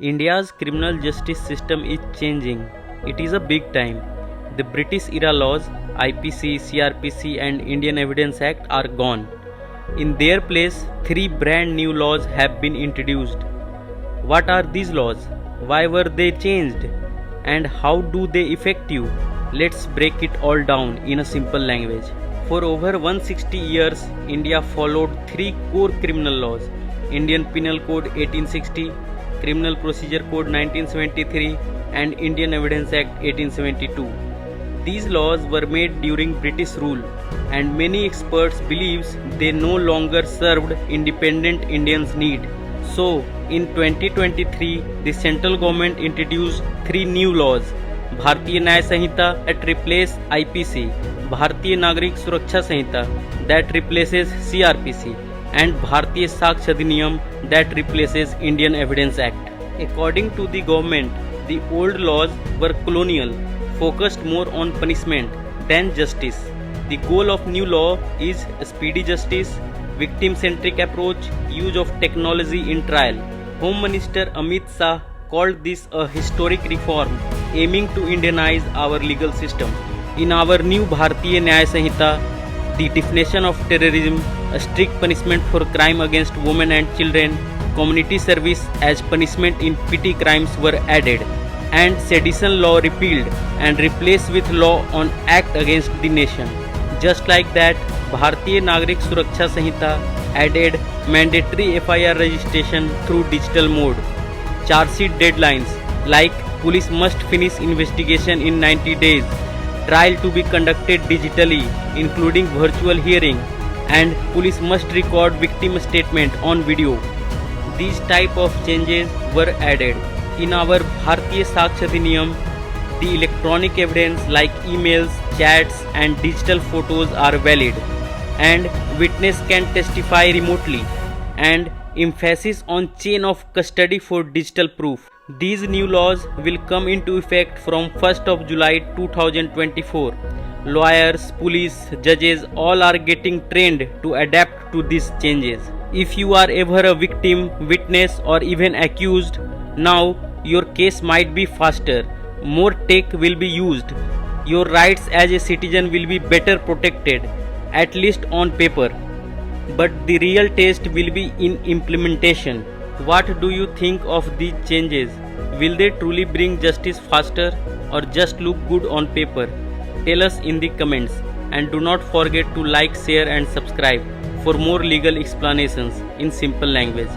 India's criminal justice system is changing. It is a big time. The British era laws, IPC, CRPC, and Indian Evidence Act are gone. In their place, three brand new laws have been introduced. What are these laws? Why were they changed? And how do they affect you? Let's break it all down in a simple language. For over 160 years, India followed three core criminal laws: Indian Penal Code 1860, Criminal Procedure Code 1973, and Indian Evidence Act 1872. These laws were made during British rule, and many experts believe they no longer served independent Indians' need. So, in 2023, the central government introduced three new laws: Bharatiya Nyaya Sanhita that replaces IPC, Bharatiya Nagrik Suraksha Sanhita that replaces CRPC, and Bharatiya Sakshya Adhiniyam that replaces Indian Evidence Act. According to the government, the old laws were colonial, focused more on punishment than justice. The goal of new law is speedy justice, victim-centric approach, use of technology in trial. Home Minister Amit Shah called this a historic reform aiming to Indianize our legal system. In our new Bharatiya Nyaya Sanhita, the definition of terrorism, a strict punishment for crime against women and children, community service as punishment in petty crimes were added, and sedition law repealed and replaced with law on act against the nation. Just like that, Bharatiya Nagrik Suraksha Sanhita added mandatory FIR registration through digital mode, charge sheet deadlines like police must finish investigation in 90 days, trial to be conducted digitally including virtual hearing, and police must record victim statement on video. These type of changes were added. In our Bharatiya Sakshya Adhiniyam, the electronic evidence like emails, chats and digital photos are valid, and witness can testify remotely, and emphasis on chain of custody for digital proof. These new laws will come into effect from 1st of July 2024. Lawyers, police, judges all are getting trained to adapt to these changes. If you are ever a victim, witness or even accused, now your case might be faster. More tech will be used. Your rights as a citizen will be better protected, at least on paper. But the real test will be in implementation. What do you think of these changes? Will they truly bring justice faster or just look good on paper? Tell us in the comments, and do not forget to like, share and subscribe for more legal explanations in simple language.